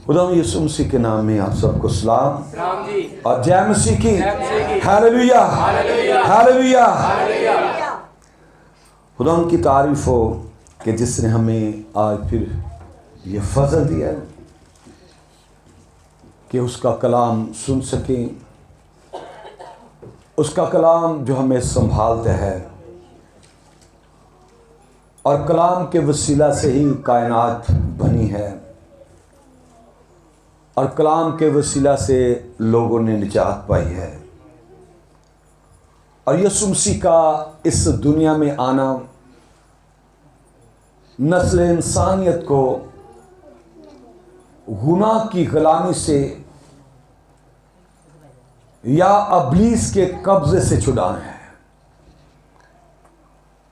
खुदा यीशु मसीह के नाम में आप सबको सलाम जी। और जय मसीह की। Hallelujah hallelujah. खुदा की तारीफ हो कि जिसने हमें आज फिर ये फजल दिया है कि उसका कलाम सुन सकें, उसका कलाम जो हमें संभालता है और कलाम के वसीला से ही कायनात बनी है और कलाम के वसीला से लोगों ने निजात पाई है। और यीशु मसीह का इस दुनिया में आना नस्ल इंसानियत को गुनाह की गुलामी से या अबलीस के कब्जे से छुड़ाना है।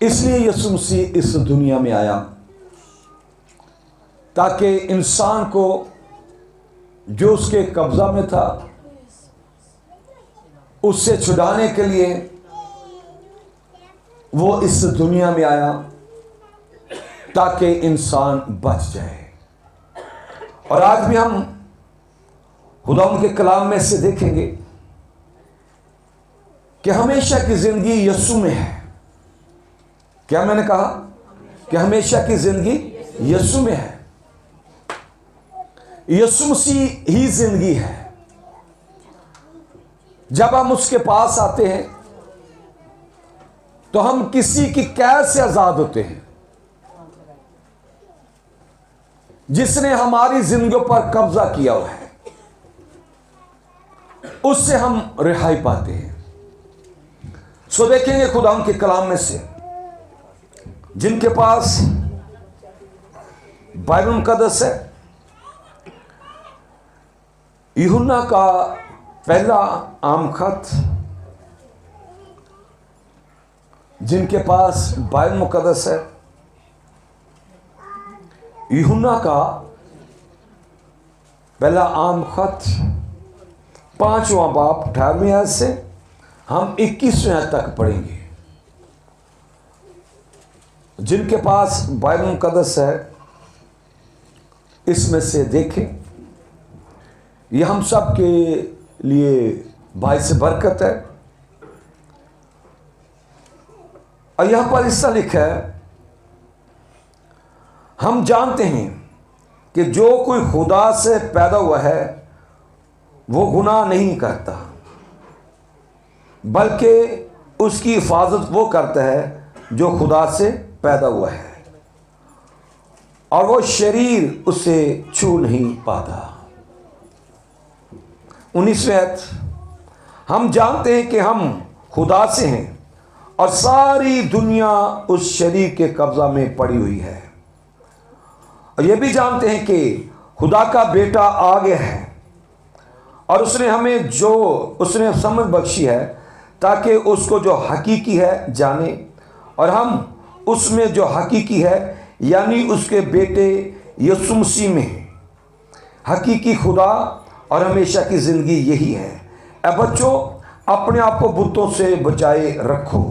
इसलिए यीशु मसीह इस दुनिया में आया ताकि इंसान को जो उसके कब्जा में था उससे छुड़ाने के लिए वो इस दुनिया में आया ताकि इंसान बच जाए। और आज भी हम खुदा के कलाम में से देखेंगे कि हमेशा की जिंदगी यीशु में है। क्या मैंने कहा कि हमेशा की जिंदगी यीशु में है। यीशु मसीह ही जिंदगी है। जब हम उसके पास आते हैं तो हम किसी की कैद से आजाद होते हैं। जिसने हमारी जिंदगियों पर कब्जा किया हुआ है उससे हम रिहाई पाते हैं। सो देखेंगे खुदा के कलाम में से जिनके पास बाइबल मुकद्दस है, यूहन्ना का पहला आम खत, जिनके पास बाइबल मुकद्दस है, यूहन्ना का पहला आम खत 5वां बाब 18वें आयत से हम 21वें आयत तक पढ़ेंगे। जिनके पास बाइबल मुकद्दस है इसमें से देखें, यह हम सब के लिए बाइस बरकत है। और यहां पर इसका लिखा है, हम जानते हैं कि जो कोई खुदा से पैदा हुआ है वो गुनाह नहीं करता, बल्कि उसकी हिफाजत वो करता है जो खुदा से पैदा हुआ है और वो शरीर उसे छू नहीं पाता। 19वें आयत, हम जानते हैं कि हम खुदा से हैं और सारी दुनिया उस शरीर के कब्जा में पड़ी हुई है। और ये भी जानते हैं कि खुदा का बेटा आ गया है और उसने हमें जो उसने समझ बख्शी है ताकि उसको जो हकीकी है जाने और हम उसमें जो हकीकी है यानी उसके बेटे यीशु मसीह में हकीकी खुदा और हमेशा की जिंदगी यही है। ऐ बच्चों, अपने आप को बुतों से बचाए रखो।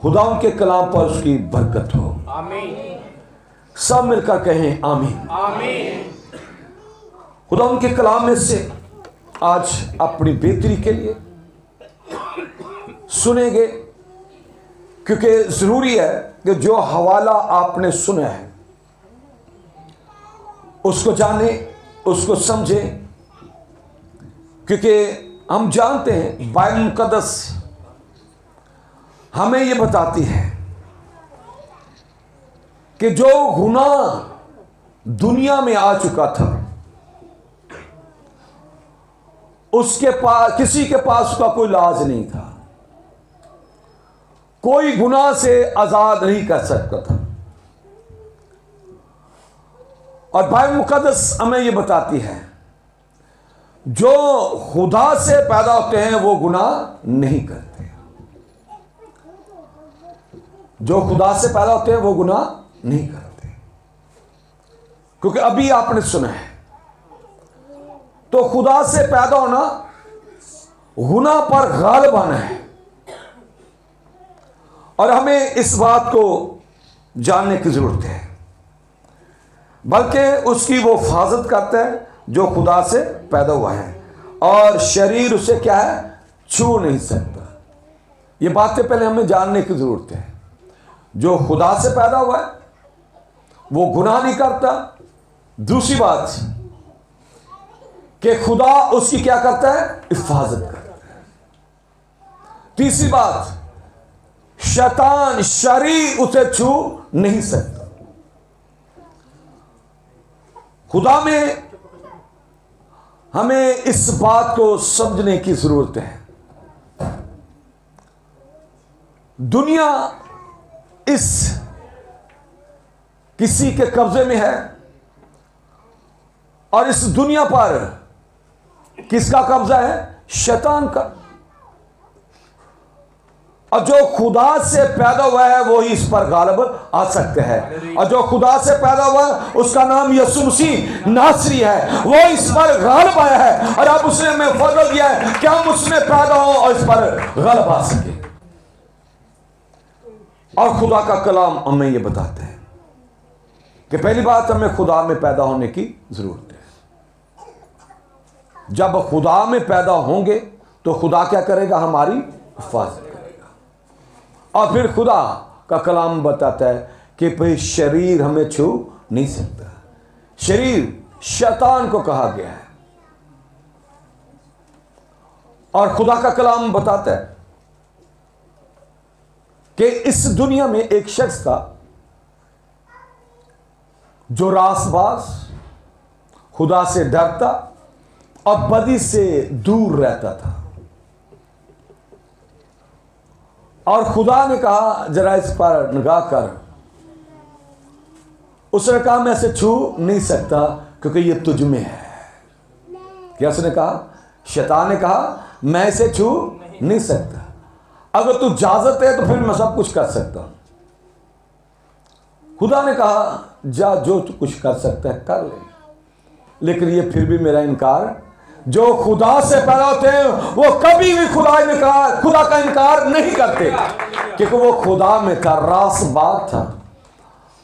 खुदा के कलाम पर उसकी बरकत हो। आमीन। सब मिलकर कहें आमीन आमीन। खुदा के कलाम में से आज अपनी बेहतरी के लिए सुनेंगे, क्योंकि जरूरी है कि जो हवाला आपने सुना है उसको जाने, उसको समझे, क्योंकि हम जानते हैं बाइबल मुकद्दस हमें यह बताती है कि जो गुनाह दुनिया में आ चुका था उसके पास किसी के पास उसका कोई इलाज नहीं था, कोई गुनाह से आजाद नहीं कर सकता था। और बाइबल मुकद्दस हमें यह बताती है जो खुदा से पैदा होते हैं वो गुनाह नहीं करते। जो खुदा से पैदा होते हैं वो गुनाह नहीं करते, क्योंकि अभी आपने सुना है तो खुदा से पैदा होना गुनाह पर गालिब आना है। और हमें इस बात को जानने की जरूरत है, बल्कि उसकी वो हिफाजत करता है जो खुदा से पैदा हुआ है, और शरीर उसे क्या है, छू नहीं सकता। ये बातें पहले हमें जानने की जरूरत है। जो खुदा से पैदा हुआ है वो गुनाह नहीं करता। दूसरी बात कि खुदा उसकी क्या करता है, हिफाजत करता है। तीसरी बात, शैतान शरीर उसे छू नहीं सकता। खुदा में हमें इस बात को समझने की जरूरत है। दुनिया इस किसी के कब्जे में है, और इस दुनिया पर किसका कब्जा है, शैतान का। और जो खुदा से पैदा हुआ है वो ही इस पर गालिब आ सकते हैं। और जो खुदा से पैदा हुआ है उसका नाम यीशु मसीह नासरी है, वो इस पर गालिब आया है। और अब उसने हमें फजल दिया है कि हम उसमें पैदा हों और इस पर गालिब आ सके। और खुदा का कलाम हमें यह बताता है कि पहली बात, हमें खुदा में पैदा होने की जरूरत है। जब खुदा में पैदा होंगे तो खुदा क्या करेगा, हमारी हिफाजत करेगा। और फिर खुदा का कलाम बताता है कि भाई शरीर हमें छू नहीं सकता। शरीर शैतान को कहा गया है। और खुदा का कलाम बताता है कि इस दुनिया में एक शख्स था जो रासबाज, खुदा से डरता और बदी से दूर रहता था। और खुदा ने कहा जरा इस पर निगाह कर। उसने कहा मैं इसे छू नहीं सकता क्योंकि ये तुझ में है। क्या उसने कहा? शैतान ने कहा मैं इसे छू नहीं सकता, अगर तू इजाजत है तो फिर मैं सब कुछ कर सकता हूं। खुदा ने कहा जा, जो तू कुछ कर सकता है कर ले, लेकिन ये फिर भी मेरा इनकार। जो खुदा से पैदा होते हैं वो कभी भी खुदा का इनकार नहीं करते, क्योंकि वो खुदा में था, रासबाज था।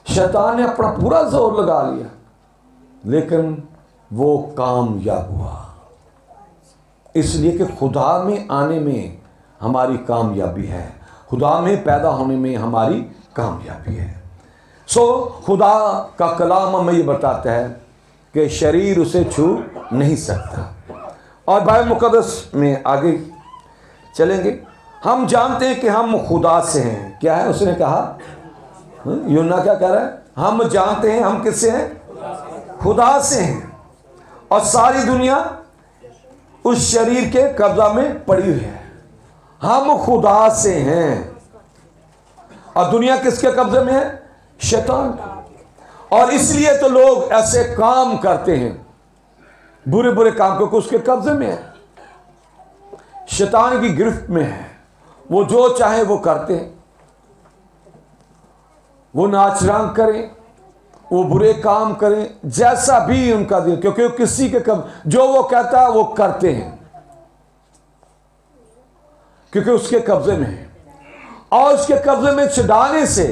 शैतान ने अपना पूरा जोर लगा लिया लेकिन वो कामयाब हुआ, इसलिए कि खुदा में आने में हमारी कामयाबी है, खुदा में पैदा होने में हमारी कामयाबी है। खुदा का कलाम हमें ये बताता है कि शरीर उसे छू नहीं सकता। और बाइबल मुकद्दस में आगे चलेंगे, हम जानते हैं कि हम खुदा से हैं। क्या है उसने कहा? यूना क्या कह रहा है? हम जानते हैं हम किससे हैं? खुदा से हैं। और सारी दुनिया उस शरीर के कब्जा में पड़ी हुई है। हम खुदा से हैं और दुनिया किसके कब्जे में है? शैतान। और इसलिए तो लोग ऐसे काम करते हैं, बुरे बुरे काम, क्योंकि उसके कब्जे में है, शैतान की गिरफ्त में है। वो जो चाहे वो करते हैं, वो नाच रंग करें, वो बुरे काम करें, जैसा भी उनका दिल, क्योंकि किसी के जो वो कहता है वो करते हैं, क्योंकि उसके कब्जे में है। और उसके कब्जे में छुड़ाने से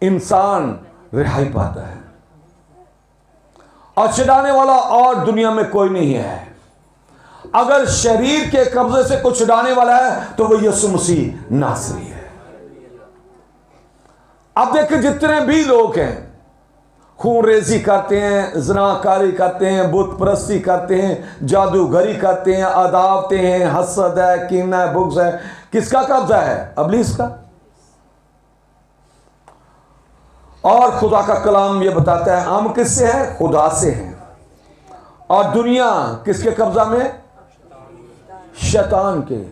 इंसान रिहाई पाता है, और छुड़ाने वाला और दुनिया में कोई नहीं है। अगर शरीर के कब्जे से कुछ छुड़ाने वाला है तो वो यीशु मसीह नासरी है। अब देखिए जितने भी लोग हैं, खूनरेजी करते हैं, ज़नाकारी करते हैं, बुत परस्ती करते हैं, जादूगरी करते हैं, अदावते हैं, हसद है, कीना है, बुग़्ज़ है, किसका कब्जा है? इब्लीस का। और खुदा का कलाम ये बताता है हम किससे हैं? खुदा से हैं। और दुनिया किसके कब्जा में? शैतान के,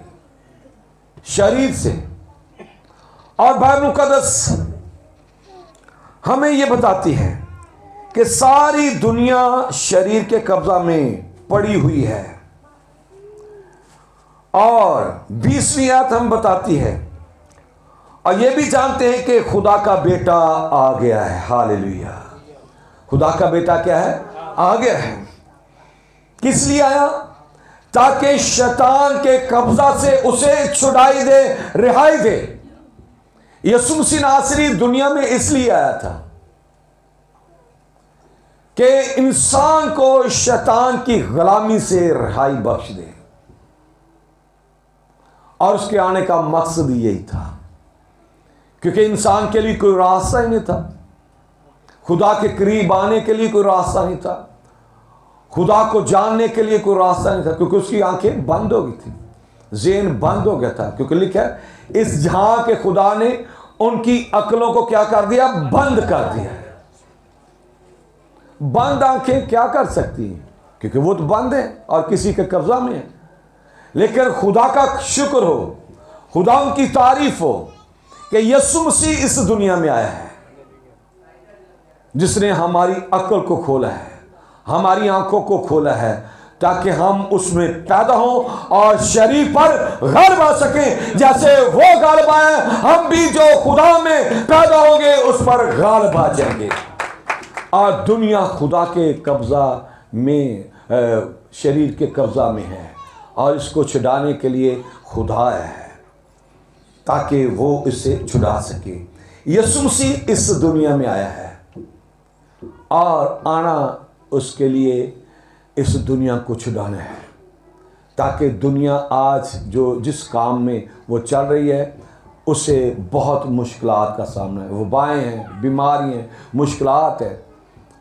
शरीर से। और बाइबल मुकद्दस हमें ये बताती है कि सारी दुनिया शरीर के कब्जा में पड़ी हुई है। और 20वीं आयत हम बताती है, और ये भी जानते हैं कि खुदा का बेटा आ गया है। हालेलुया। खुदा का बेटा क्या है? आ गया है। किस लिए आया? ताकि शैतान के कब्जा से उसे छुड़ाई दे, रिहाई दे। यीशु मसीह नासरी दुनिया में इसलिए आया था कि इंसान को शैतान की गुलामी से रिहाई बख्श दे। और उसके आने का मकसद यही था, क्योंकि इंसान के लिए कोई रास्ता ही नहीं था, खुदा के करीब आने के लिए कोई रास्ता नहीं था, खुदा को जानने के लिए कोई रास्ता नहीं था, क्योंकि उसकी आंखें बंद हो गई थी, ज़हन बंद हो गया था। क्योंकि लिखा है इस जहां के खुदा ने उनकी अक्लों को क्या कर दिया, बंद कर दिया। बंद आंखें क्या कर सकती हैं, क्योंकि वो तो बंद है और किसी के कब्जा में है। लेकिन खुदा का शुक्र हो, खुदा उनकी तारीफ हो कि यीशु मसीह इस दुनिया में आया है, जिसने हमारी अक्ल को खोला है, हमारी आंखों को खोला है, ताकि हम उसमें पैदा हों और शरीर पर गलबा आ सकें। जैसे वो गलबा है, हम भी जो खुदा में पैदा होंगे उस पर गलबा आ जाएंगे। और दुनिया खुदा के कब्जा में, शरीर के कब्जा में है, और इसको छुड़ाने के लिए खुदा है, ताकि वो इससे छुड़ा सके। यीशु मसीह इस दुनिया में आया है, और आना उसके लिए इस दुनिया को छुड़ाना है, ताकि दुनिया आज जो जिस काम में वो चल रही है उसे बहुत मुश्किलात का सामना है। वबाएँ हैं, बीमारी हैं, मुश्किलात है,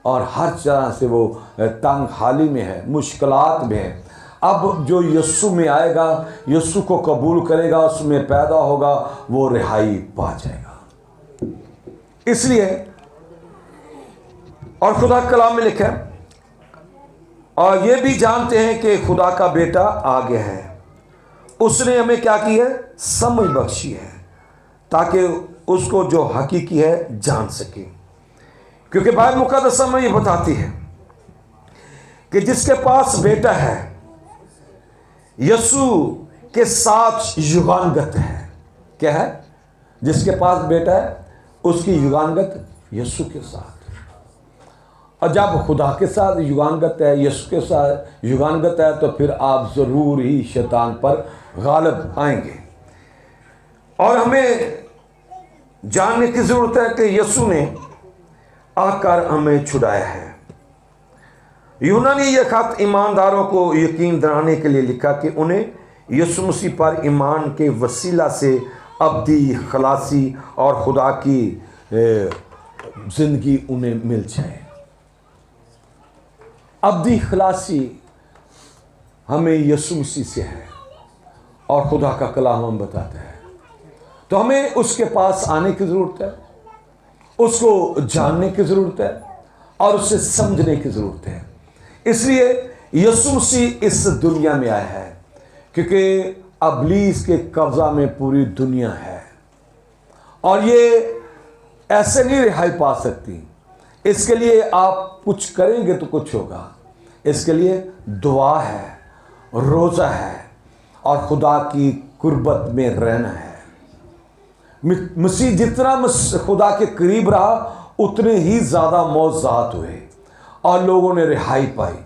और हर तरह से वो तंग हाली में है, मुश्किलात में है। अब जो यीशु में आएगा, यीशु को कबूल करेगा, उसमें पैदा होगा, वो रिहाई पा जाएगा। इसलिए और खुदा कलाम में लिखा है, और ये भी जानते हैं कि खुदा का बेटा आ गया है, उसने हमें क्या की है, समझ बख्शी है, ताकि उसको जो हकीकी है जान सके। क्योंकि बाइबल मुकद्दस में ये बताती है कि जिसके पास बेटा है यीशु के साथ युगानगत है। क्या है? जिसके पास बेटा है उसकी युगानगत यीशु के साथ। और जब खुदा के साथ युगानगत है, यीशु के साथ युगानगत है, तो फिर आप ज़रूर ही शैतान पर गालिब आएंगे। और हमें जानने की ज़रूरत है कि यीशु ने आकर हमें छुड़ाया है। यूहन्ना ने यह खत ईमानदारों को यकीन दिलाने के लिए लिखा कि उन्हें यीशु मसीह पर ईमान के वसीला से अब्दी खलासी और खुदा की ज़िंदगी उन्हें मिल जाए। अब्दी खलासी हमें यीशु मसीह से है, और खुदा का कलाम हम बताता है। तो हमें उसके पास आने की ज़रूरत है, उसको जानने की ज़रूरत है, और उसे समझने की ज़रूरत है। इसलिए यीशु मसीह इस दुनिया में आया है, क्योंकि इब्लीस के कब्ज़ा में पूरी दुनिया है, और ये ऐसे नहीं रिहाई पा सकती। इसके लिए आप कुछ करेंगे तो कुछ होगा। इसके लिए दुआ है, रोज़ा है, और खुदा की कुर्बत में रहना है। मसीह जितना खुदा के करीब रहा, उतने ही ज़्यादा मौज़ात हुए और लोगों ने रिहाई पाई।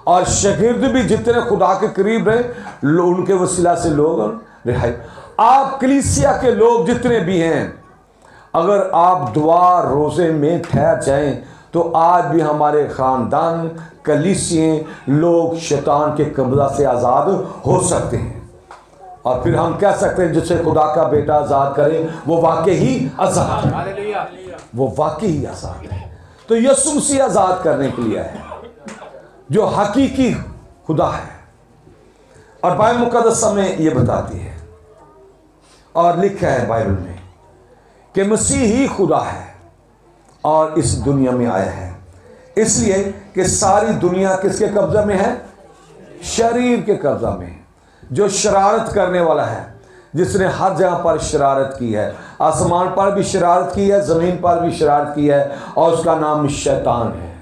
और शागिर्द भी जितने खुदा के करीब रहे, उनके वसीला से लोग रिहाई। आप कलीसिया के लोग जितने भी हैं, अगर आप दुआ रोज़े में ठहर जाएं, तो आज भी हमारे ख़ानदान, कलीसिए, लोग शैतान के कब्ज़ा से आज़ाद हो सकते हैं। और फिर हम कह सकते हैं जिसे खुदा का बेटा आज़ाद करे, वो वाकई ही आज़ाद है, वो वाकई ही आज़ाद है। तो यीशु मसीह आज़ाद करने के लिए है, जो हकीकी खुदा है। और बाइबल मुकद्दस में ये बताती है, और लिखा है बाइबल में कि मसीह ही खुदा है और इस दुनिया में आया है, इसलिए कि सारी दुनिया किसके कब्जा में है? शरीर के कब्जा में है, जो शरारत करने वाला है, जिसने हर जगह पर शरारत की है। आसमान पर भी शरारत की है, ज़मीन पर भी शरारत की है, और उसका नाम शैतान है।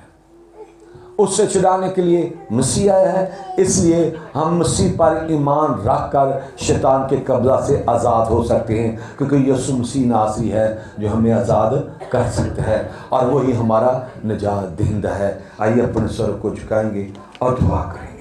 उससे छुड़ाने के लिए मसीह आया है। इसलिए हम मसीह पर ईमान रख कर शैतान के कब्जा से आज़ाद हो सकते हैं, क्योंकि यीशु मसीह नासरी है जो हमें आज़ाद कर सकता है, और वही हमारा निजात दहिंदा है। आइए अपने सर को झुकाएंगे और दुआ करें।